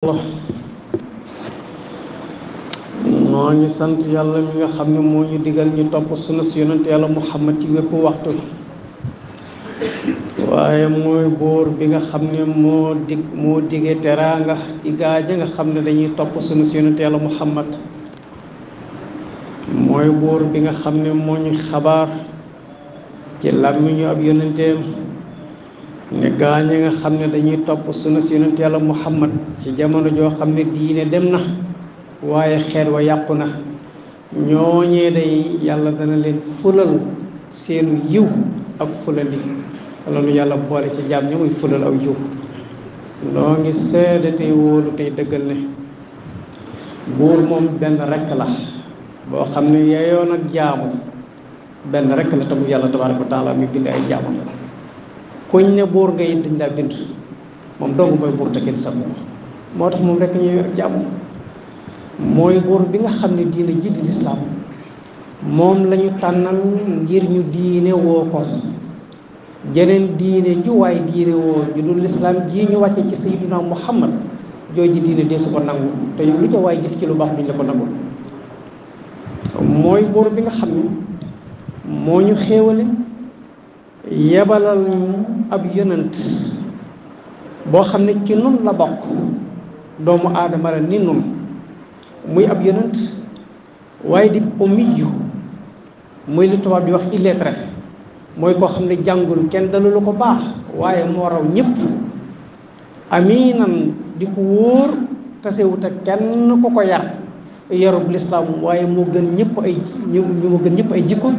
Allah noo ngi sant yàlla mi nga xam ne moo ñu digal ñu topp sunna si yonent yàlla Muhammad ci wépp waxtu waaye mooy buur bi nga xam ne moo dige teraanga ci gaaja nga xam ne dañuy topp sunna si yonent yàlla Muhammad mooy buur bi nga xam ne moo ñu xabaar ci làmmiñu ab yonenteem ne gaañ nga xam ne dañuy topp sunna si yonent yàlla Muhammad ci jamono joo xam ne diine dem na waaye xeet wa yàqu na ñooñee day yàlla dana leen fulal seenu yiw ak fulali loolu yàlla boole ci jaam ña muy fulal aw yiw loo ngi seede tey wóolu tey dëggal ne buur moom benn rekk la boo xam ne yeyoon ak jaamu benn rekk la tamu yàlla tabaaraka wa taala mi bind ay jaamam kuñ ne buur nga it dañ laa bind moom dong mooy buur te kenn sax moo tax moom rekk ñuy ak jàmm mooy buur bi nga xam ne diine ji di lislaam moom lañu tànnal ngir ñu diine woo ko jeneen diine ju waay diine woo ju dul lislaam ji ñu wàcce ci sayyiduna Muhammad jooji diine dee su ko nangu te lu ca waay jëf ci lu baax duñ la ko nangu mooy buur bi nga xam ne moo ñu xéewale yebalal ñu ab yonent boo xam ne ci nun la bokk doomu aadama la ni nun muy ab yonent waaye di ummiyu muy li tubaab di wax illettré mooy koo xam ne jàngul kenn dalu lu ko baax waaye moo raw ñëpp aminan di ko wóor tasewut ak kenn ku ko yar yarub lislaam waaye moo gën ñëpp ay jikko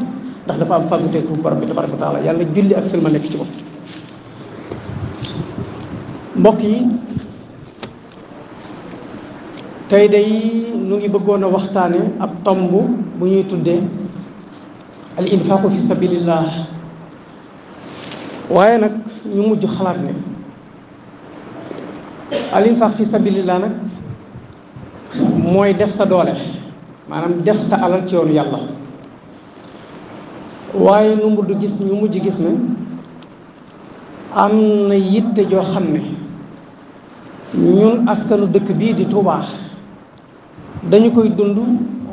ndax dafa am fàggute fu borom bi tabaraka wa taala yàlla julli ak sëlma nekk ci moom mbokk yi tey day nu ngi bëggoon a waxtaane ab tomb bu ñuy tuddee al infaaqu fi sabilillah waaye nag ñu mujj xalaat ne al infaaq fi sabilillah nag mooy def sa doole maanaam def sa alal ci yoonu yàlla waaye nu mu du gis ñu mujj gis ne am na yitte joo xam ne ñun askanu dëkk bii di Touba dañu koy dund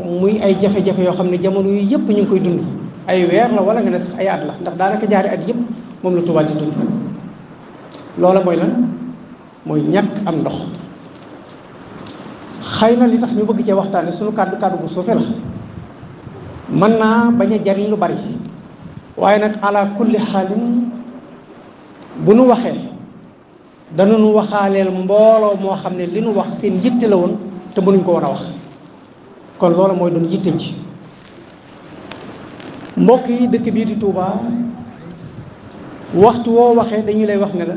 muy ay jafe-jafe yoo xam ne jamono yi yëpp ñu ngi koy dund ay weer la wala nga ne sax ay at la ndax daanaka jaari at yëpp moom la Touba di dund loola mooy lan mooy ñàkk am ndox xëy na li tax ñu bëgg cee waxtaane suñu kàddu bu suufe la mën naa bañ a jariñ lu bari waaye nag ala kulli xaalin bu nu waxee danañu waxaaleel mbooloo moo xam ne li nu wax seen yitte la woon te mënuñ ko war a wax kon loola mooy doon yitte ji mbokk yi dëkk bii di Touba waxtu woo waxee dañu lay wax ne la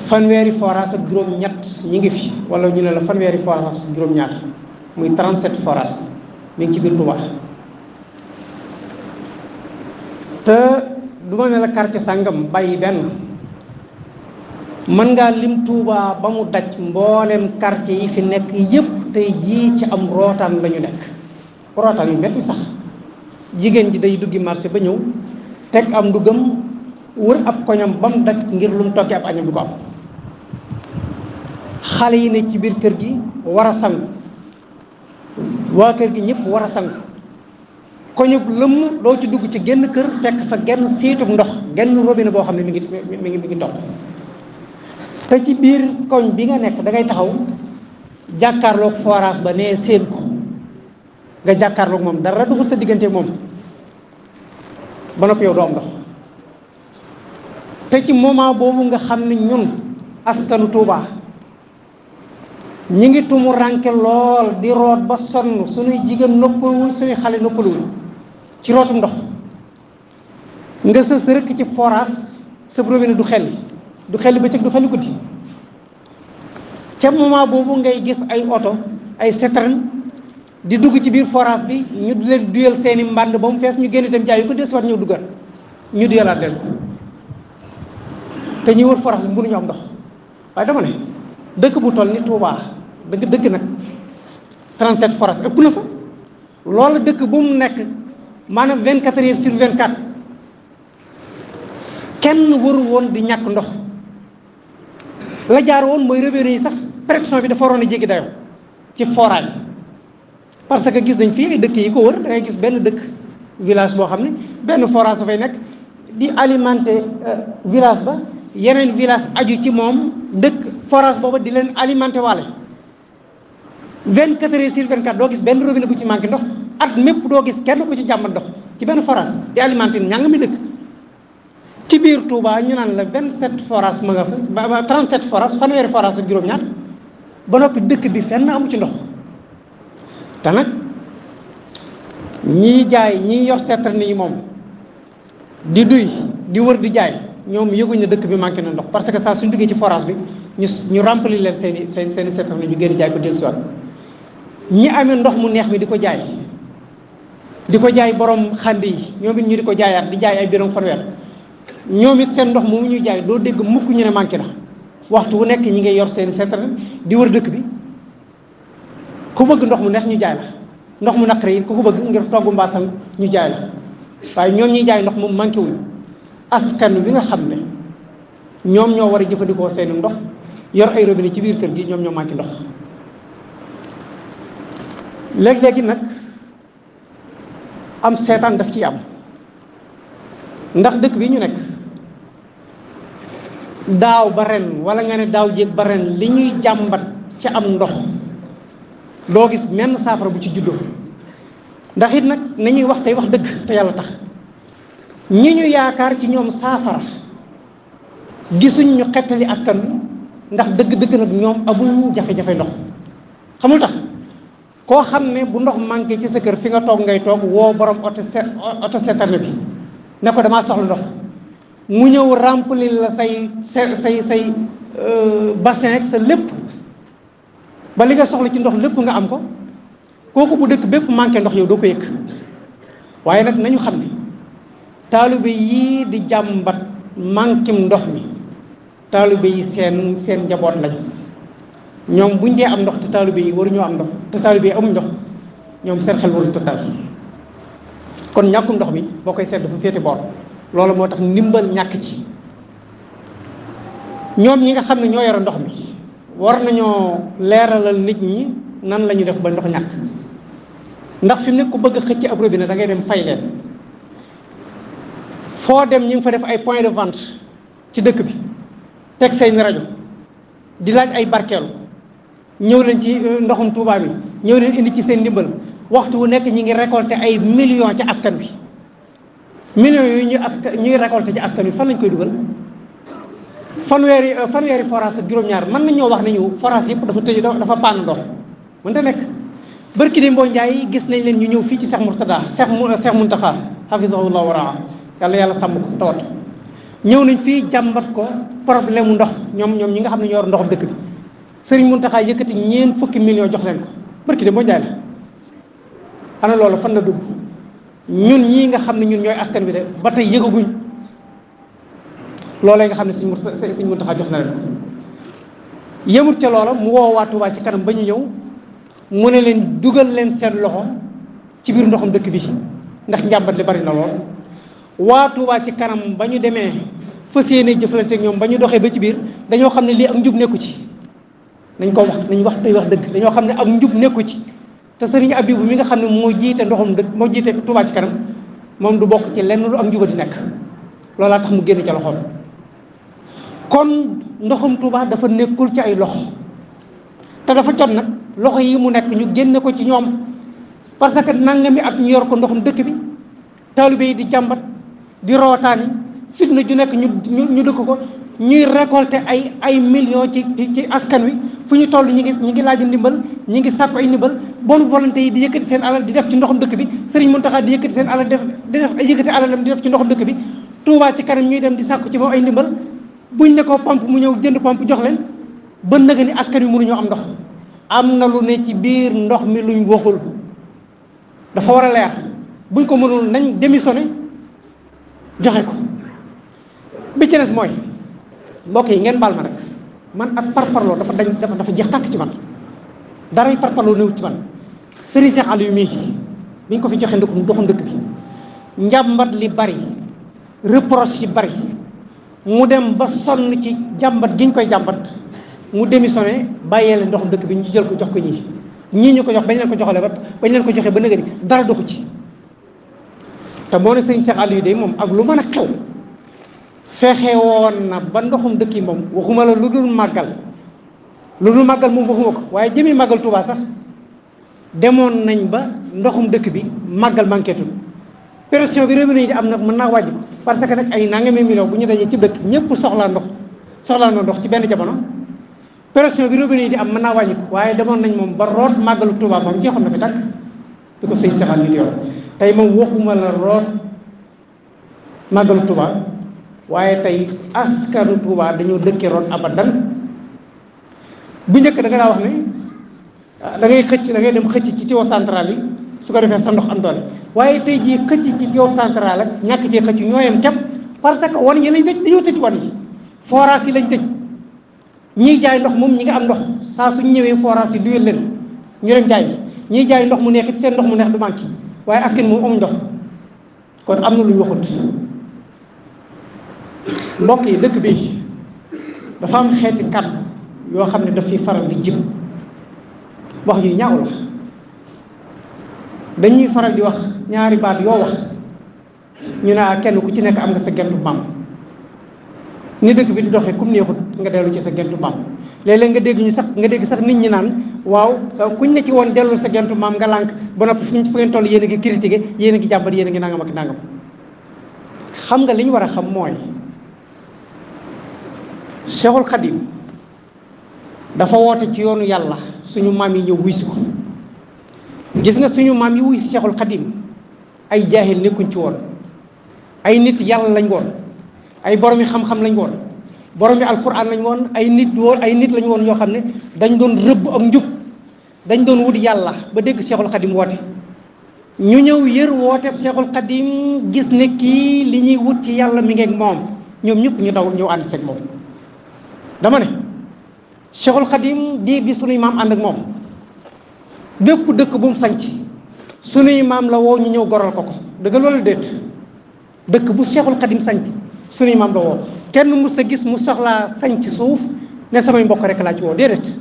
fanweeri forage ak juróom-ñett ñi ngi fi wala ñu ne la fanweeri forage ak juróom-ñaar muy 37 forage mi ngi ci biir Touba te du ma ne la quartier sàngam bàyyi benn mën ngaa lim Touba ba mu daj mboolem quartier yi fi nekk yëpp tey jii ci am rootaan la ñu nekk rootaan yu metti sax jigéen ji day duggi marché ba ñëw teg am ndugam wër ab koñam ba mu daj ngir lu mu tokki ab añam du ko am xale yi ne ci biir kër gi war a sangu waa kër gi ñëpp war a sangu koñub lëmm loo ci dugg ci genn kër fekk fa genn siitub ndox genn robinet boo xam ne mi ngi toq te ci biir koñ bi nga nekk da ngay taxaw jàkkaarloog forage ba nee seen ko nga jàkkaarloog moom dara du ko sa diggante moom ba noppi yow doo am ndox te ci moment boobu nga xam ne ñun askanu Touba ñi ngi tumu ranke lool di root ba sonn suñuy jigéen noppaluwuñ suñuy xale noppaluwuñ ci rootum ndox nga sës rëkk ci forage sa robinet du xelli bëccëg du xelli guddi ca moment boobu ngay gis ay oto ay citerne di dugg ci biir forage bi ñu di leen duyal seeni mbànd ba mu fees ñu génn dem jaay yu ko desuwaat ñëw duggal ñu duyalaat leen ko te ñuy wër forage bi mënuñu am ndox waaye dama ne dëkk bu toll ni Touba dëgg nag 37 forage ëpp na fa loolu dëkk bu mu nekk maanaam 24 heures sur 24 kenn waru woon di ñàkk ndox la jaar woon mooy robinet yi sax pression bi dafa waroon a jéggi dayoo ci forage parce que gis nañ fii dëkk yi ko wër da ngay gis benn dëkk village boo xam ne benn forage dafay nekk di alimenter village ba yeneen village aju ci moom dëkk forage booba di leen alimenter waale 24 heures sur 24 doo gis benn robinet bu ci manqué ndox at mépp doo gis kenn ku ci jàmbat ndox ci benn forage di alimenter ñanga mi dëkk ci biir Touba ñu naan la 27 forage ma nga fa 37 forage fanweeri forage ak juróom-ñaar ba noppi dëkk bi fenn amu ci ndox te nag ñii jaay ñii yor citerne yi moom di duy di wër di jaay ñoom yëguñ ne dëkk bi manqué na ndox parce que saa suñ duggee ci forage bi ñu remplir leen seeni citerne ñu génn jaay ko dellusiwaat ñi amee ndox mu neex mi di ko jaay borom xandi yi ñoom it ñu di ko jaayaat di jaay ay birom fanweer ñoom it seen ndox moomu ñuy jaay doo dégg mukk ñu ne manqué na waxtu wu nekk ñi ngay yor seeni citerne di wër dëkk bi ku bëgg ndox mu neex ñu jaay la ndox mu naqari yi ku ko bëgg ngir togg mbaasam ñu jaay la waaye ñoom ñuy jaay ndox moom manqué wuñ askan bi nga xam ne ñoom ñoo war a jëfandikoo seeni ndox yor ay robinet ci biir kër gi ñoom ñoo manqué ndox léeg-léegi nag am seetaan daf ciy am ndax dëkk bi ñu nekk daaw ba ren wala nga ne daaw jéeg ba ren li ñuy jàmbat ci am ndox doo gis menn saafara bu ci juddoo ndax it nag nañuy wax tey wax dëgg te yàlla tax ñi ñu yaakaar ci ñoom saafara gisuñ ñu xettali askan wi ndax dëgg-dëgg nag ñoom amuñ jafe-jafe ndox xamul tax koo xam ne bu ndox manqué ci sa kër fi nga toog ngay toog woo borom auto citerne bi ne ko damaa soxla ndox mu ñëw remplir la say bassin ak sa lépp ba li nga soxla ci ndox lépp nga am ko kooku bu dëkk bépp manqué ndox yow doo ko yëg waaye nag nañu xam ne taalibe yii di jàmbat manquim ndox mi taalibe yi seen njaboot lañ ñoom buñ dee am ndox te taalibe yi waruñoo am ndox te taalibe yi amuñ ndox ñoom seen xel waruñ total kon ñàkkum ndox mi boo koy seet dafa féete boor loolu moo tax ndimbal ñàkk ci ñoom ñi nga xam ne ñoo yore ndox mi war nañoo leeralal nit ñi nan la ñu def ba ndox ñàkk ndax fi mu ne ku bëgg a xëcc ab robinet da ngay dem fay leen foo dem ñu ngi fa def ay point de vente ci dëkk bi teg seen rajo di laaj ay barkeelu ñëw leen ci ndoxum Touba bi ñëw leen indi ci seen ndimbal waxtu wu nekk ñi ngi récolté ay millions ci askan bi millions yooyu ñuy récolté ci askan bi fan lañ koy dugal fanweeri forage ak juróom-ñaar mën nañoo wax ne ñu forage yëpp dafa tëj dafa pann ndox mën ta nekk barki de mboo Njaay gis nañ leen ñu ñëw fii ci Cheikh Mourtada Cheikh Mountakha hafizahullah wa raa yàlla sàmm ko tawat ñëw nañ fii jàmbat ko problème mu ndox ñoom ñi nga xam ne ñoo yor ndoxam dëkk bi Serigne Mountakha yëkkati ñeen fukki millions jox leen ko barki de mboo Njaay la ana loolu fan la dugg ñun ñii nga xam ne ñun ñooy askan bi de ba tey yëgaguñ loolee nga xam ne Sëñ Mountakha jox na leen ko yemut ca loola mu woo waa Touba ci kanam ba ñu ñëw mu ne leen dugal leen seen loxo ci biir ndoxam dëkk bi ndax njàmbat li bari na lool waa Touba ci kanam ba ñu demee fas yéene jëflante ak ñoom ba ñu doxee ba ci biir dañoo xam ne lii ak njub nekku ci nañ ko wax nañ wax tey wax dëgg dañoo xam ne ak njub nekku ci te Sëriñ Abibu mi nga xam ne moo jiite ndoxam dëkk moo jiite Touba ci kanam moom du bokk ci lenn lu ak njuba di nekk loolaa tax mu génn ca loxoom kon ndoxum Touba dafa nekkul ci ay loxo te dafa jot nag loxo yi mu nekk ñu génne ko ci ñoom parce que nangami at ñu yor ko ndoxum dëkk bi taalibe yi di jàmbat di rootaani fitna ju nekk ñu dëkk ko ñuy récolter ay millions ci askan wi fu ñu toll ñi ngi laaj ndimbal ñi ngi sàkku ay ndimbal bonne volonté yi di yëkkati seen alal di def ci ndoxum dëkk bi Sëriñ Mountakha di yëkkati seen alal di def ay yëkkati alalam di def ci ndoxum dëkk bi Touba ci kanam ñuy dem di sàkku ci moom ay ndimbal buñ ne ko pompe mu ñëw jënd pompe jox leen ba naga ni askan wi mënuñoo am ndox am na lu ne ci biir ndox mi luñ waxul dafa war a leer buñ ko mënul nañ démissionné joxe ko bi ci des mooy mbokk yi ngeen baal ma rek man ak parparloo dafa jeex tàkk ci man daray parparloo néewut ci man Serigne Cheikh Aliou mii biñ ko fi joxe ndoxum dëkk bi njàmbat li bari reproche yi bari mu dem ba sonn ci jàmbat gi ñu koy jàmbat mu démissionné bàyyee leen ndoxum dëkk bi ñu jël ko jox ko ñii ñu ko jox bañ leen ko joxalee bañ leen ko joxee ba nëgëri dara doxu ci. te moo ne sëñ Cheikh Aliou de moom ak lu mën a xew fexe woon na ba ndoxum dëkk yi moom waxuma la lu dul màggal moom waxuma ko waaye jëmi màggal Touba sax demoon nañ ba ndoxum dëkk bi màggal manqué tul pression bi robinet yi di am nag mën naa wàññi parce que nag ay nangami million bu ñu dajee ci dëkk ñëpp soxlaa na ndox ci benn jamono pression bi robinet yi di am mën naa wàññi ko waaye demoon nañ moom ba root màggalu Touba moom jeexoon na fi tàkk di ko sëñ Cheikh Aliou yor tey moom waxuma la root màggalu Touba waaye tey askanu Touba dañoo dëkkee root abadan bu njëkk da nga daa wax ne da ngay dem xëcc ci tuyau central yi su ko defee sa ndox am doole waaye tey jii xëcc ci tuyau central ak ñàkk cee xëcc ñooyam képp parce que wan yi lañ tëj dañoo tëj wan yi forage yi lañ tëj ñiy jaay ndox moom ñi nga am ndox saa suñ ñëwee forage yi duyal leen ñu dem jaay ñiy jaay ndox mu neex it seen ndox mu neex du manqué waaye askan moom amuñ ndox kon am na lu ñu waxut mbokk yi dëkk bi dafa am xeeti kàddu yoo xam ne daf fi faral di jib wax yu ñaaw la dañuy faral di wax ñaari baat yoo wax ñu ne kenn ku ci nekk am nga sa gentu maam ni dëkk bi di doxee kum neexut nga dellu ci sa gentu maam léeg-léeg nga dégg sax nit ñi naan waaw kuñ ne ci woon dellu sa gentu maam nga lànk ba noppi fu ngeen toll yéen a ngi critiqué yéen a ngi jàmbat yéen a ngi nangam ak nangam xam nga li ñu war a xam mooy Cheikhul Khadim dafa woote ci yoonu yàlla suñu maam yi ñëw wuy si ko gis nga suñu maam yi wuy si Cheikhul Khadim ay jaahil nekkuñ ci woon ay nit yàlla lañ woon ay borom yi xam-xam lañ woon borom yi alquran lañ woon ay nit lañ woon yoo xam ne dañ doon rëbb ak njub dañ doon wut yàlla ba dégg Cheikhul Khadim woote ñu ñëw yër woote Cheikhul Khadim gis ne kii li ñuy wut ci yàlla mi ngeeg moom ñoom ñëpp ñu daw ñëw ànd seeg moom dama ne Cheikhul Khadim diir bi sunuy maam ànd ak moom bépp dëkk bu mu sanc sunuy maam la woo ñu ñëw goral ko dëgg loolu déet dëkk bu Cheikhul Khadim sanc sunuy maam la woo kenn mus a gis mu soxlaa sanc suuf ne samay mbokk rek laa ci woo déedéet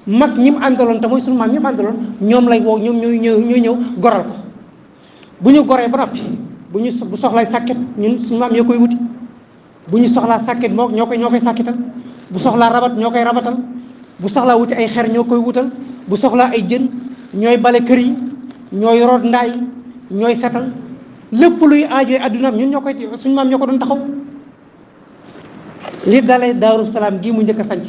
mag ñi mu àndaloon te mooy sunu maam ñi mu àndaloon ñoom lay woo ñoom ñooy ñëw goral ko bu ñu goree ba noppi bu soxlaay sàkket ñun suñu maam ñoo koy wuti bu ñu soxlaa sàkket ñoo koy sàkketal bu soxlaa rabat ñoo koy rabatal bu soxlaa wuti ay xer ñoo koy wutal bu soxlaa ay jën ñooy bale kër yi ñooy root ndaay ñooy setal lépp luy aajooy addunaam ñun ñoo koy suñu maam ñoo ko doon taxaw li dalee Daaru Salaam gii mu njëkk a sanc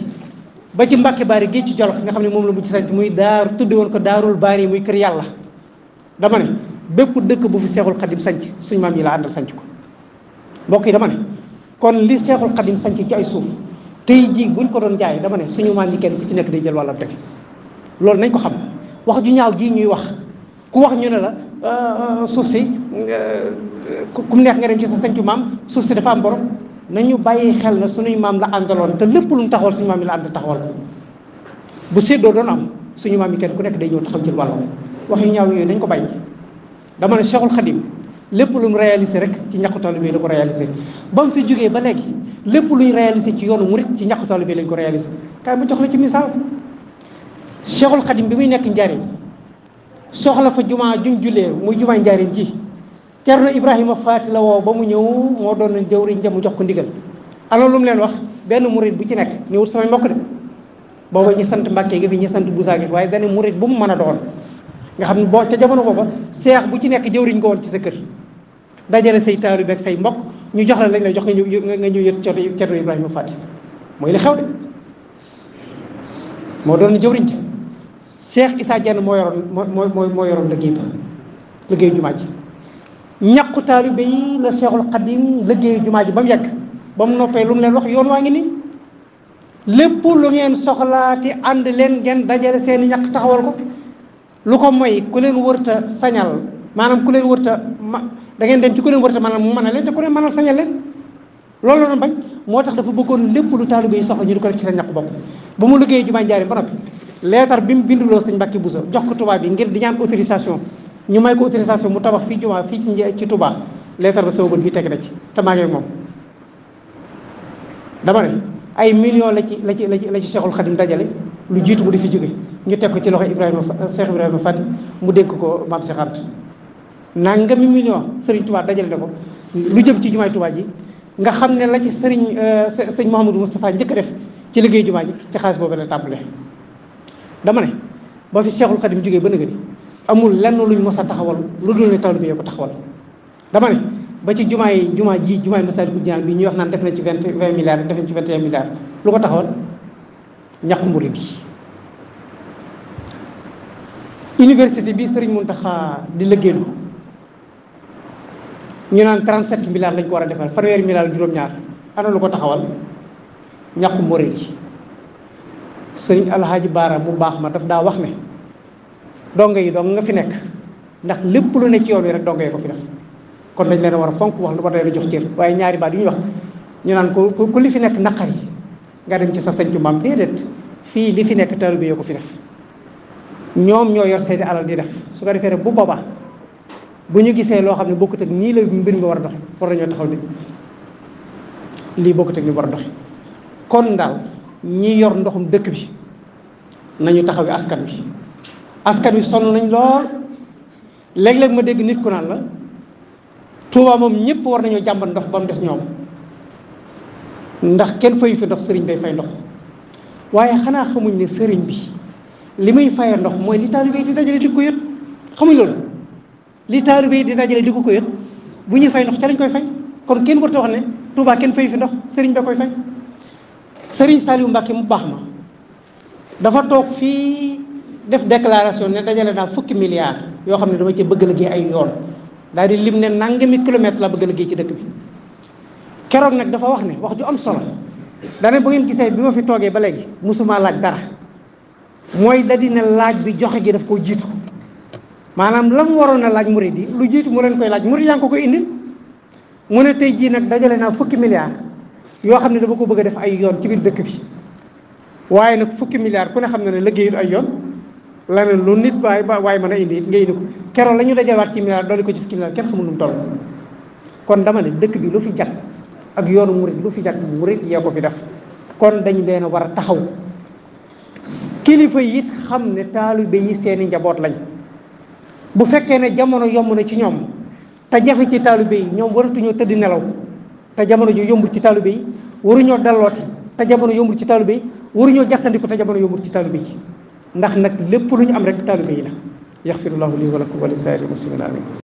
ba ci Mbàkke Baari gii ci Jolof nga xam ne moom la mu ci sanc muy daaru tudde woon ko Daarul Baari muy kër yàlla dama ne bépp dëkk bu fi Seexul Xadim sanc suñu maam yi la àndal sanc ko mbokk yi dama ne kon li Seexul Xadim sanc ci ay suuf tey jii buñ ko doon jaay dama ne suñu maam yi kenn ku ci nekk day jël wàllam teg loolu nañ ko xam wax ju ñaaw ji ñuy wax ku wax ñu ne la suuf si ku neex nga dem ci sa sancu maam suuf si dafa am borom nañu bàyyi xel na suñuy maam la àndaloon te lépp lu mu taxawal suñu maam yi la ànd taxawal ko bu séddoo doon am suñu maam yi kenn ku nekk day ñëw taxaw jël wàllam wax yu ñaaw yooyu nañ ko bàyyi dama ne Cheikhul Khadim lépp lu mu réalisé rek ci ñàkku taalibe bi la ko réalisé ba mu fi jógee ba léegi lépp lu ñu réalisé ci yoonu murit ci ñàkku taalibe bi lañ ko réalisé kaay ma jox la ci misaal Cheikhul Khadim bi muy nekk njariñ soxla fa jumaa juñ jullee muy jumaa njariñ ji Cerno Ibrahima Faati la woo ba mu ñëw moo doon jëwriñ ja mu jox ko ndigal alors lu mu leen wax benn murit bu ci nekk ñëwut samay mbokk de booba ñi sant Mbàkke gi fi ñi sant Busaa gi fi waaye benn murit bu mu mën a doon nga xam ne boo ca jamono booba seex bu ci nekk jëwriñ nga woon ci sa kër dajale say taalibe ak say mbokk ñu jox la lañ lay jox nga ñëw yët Cerno Ibrahima Faati mooy li xew de moo doon jëwriñ ja Seex Isaa Jenn moo yoroon liggéey jumaa ji ñàqu taalibe yi la Seexul Xadim liggéeyu jumaa ji ba mu yegg ba mu noppee lu mu leen wax yoon waa ngi nii lépp lu ngeen soxlaati ànd leen ngeen dajale seeni ñàq taxawal ko lu ko mooy ku leen wërta sañal maanaam ku leen wërta da ngeen dem ci ku leen wërta maanaam mu mën a leen te ku leen mënal sañal leen loolu la doon bañ moo tax dafa bëggoon lépp lu taalibe yi soxla ñu di ko def ci seen ñàq bopp ba mu liggéeyu jumaa Njaaréem ba noppi leetar bi mu binduloo sëñ Mbàkke Buso jox ko tubaab bi ngir di ñaan autorisation ñu may ko autorisation mu tabax fii jumaa fii ci Touba leetar ba sama bët bi teg na ci te maa ngi moom dama ne ay millions la ci Cheikhul Khadim dajale lu jiitu mu di fi jóge ñu teg ko ci loxo Cheikh Ibrahima Fati mu dénk ko Maam Cheikh Anta nangami million Serigne Touba dajale na ko lu jëm ci jumaay Touba ji nga xam ne la ci sëñ Mouhamadou Moustapha njëkk a def ci liggéey jumaa ji ci xaalis boobu la tàmbalee. dama ne ba fi Cheikhul Khadim jógee ba nëgëni amul lenn luñ mos a taxawal lu dul ne taalibe yi ko taxawal. dama ne ba ci jumaay Masaalikul Jinaan bi ñuy wax naan def nañ ci 20 milliards def nañ ci 21 milliards lu ko taxawal ñàkku murid yi. université bi Serigne Mountakha di liggéeylu ñu naan 37 milliards lañ ko war a defal fanweeri milliards juróom-ñaar ana lu ko taxawal ñàkku murid yi. Sëriñ Alhaaji Baara bu baax ma daf daa wax ne donge yi dong nga fi nekk ndax lépp lu ne ci yoon wi rek donge yi ko fi def kon dañ leen a war a fonk wax lu ba tey jox cër waaye ñaari baat yu ñuy wax ñu naan ku li fi nekk naqar yi nga dem ci sa sañcu maam déedéet fii li fi nekk taalibe yi ko fi def ñoom ñoo yor seeni alal di def su ko defee rek bu boobaa bu ñu gisee loo xam ne bokkut ak nii la mbir mi war a doxe war nañoo taxaw ni lii bokkut ak ni war a doxe kon daal ñi yor ndoxum dëkk bi nañu taxawi askan wi sonn nañ lool léeg-léeg ma dégg nit ku naan la Touba moom ñëpp war nañoo jàmbat ndox ba mu des ñoom ndax kenn fayu fi ndox sëriñ bay fay ndox waaye xanaa xamuñ ne sëriñ bi li muy fayee ndox mooy li taalibe yi di dajale di ko yët xamuñ loolu li taalibe yi di dajale di ko yët bu ñuy fay ndox ca lañ koy fay kon kenn warta wax ne Touba kenn fayu fi ndox sëriñ ba koy fay. Sëriñ Saliou Mbacke mu baax ma dafa toog fii def déclaration ne dajale naa fukki milliards yoo xam ne dama ci bëgg a liggéey ay yoon daal di lim ne nangami kilomètre la bëgg a liggéey ci dëkk bi keroog nag dafa wax ne wax ju am solo dane bu ngeen gisee bi ma fi toogee ba léegi musuma laaj dara mooy da di ne laaj bi joxe gi daf koo jiitu maanaam la mu waroon a laaj murid yi lu jiitu mu leen koy laaj murid yaa ngi ko koy indil mu ne tey jii nag dajale naa fukki milliards yoo xam ne dama ko bëgg a def ay yoon ci biir dëkk bi waaye nag fukki milliards ku ne xam ne liggéeyut ay yoon leneen lu nit waaye mën a indi it nga indi ko keroog la ñu dajawaat ci milliards doole ko ci fukki milliards kenn xamul nu mu toll. kon dama ne dëkk bi lu fi jag ak yoonu murid lu fi jag murid yee ko fi def kon dañu leen a war a taxaw kilifa yi it xam ne taalibe yi seeni njaboot lañ bu fekkee ne jamono yomb na ci ñoom te jafe ci taalibe yi ñoom waratuñoo tëdd nelaw. te jamono ju yombul ci taalibe yi waruñoo dallooti te jamono yombul ci taalibe yi waruñoo jastandiku te jamono yombul ci taalibe yi ndax nag lépp lu ñu am rek taalibe yi la yaxfirullahu li wa lakum wa li saa'iril muslimin amin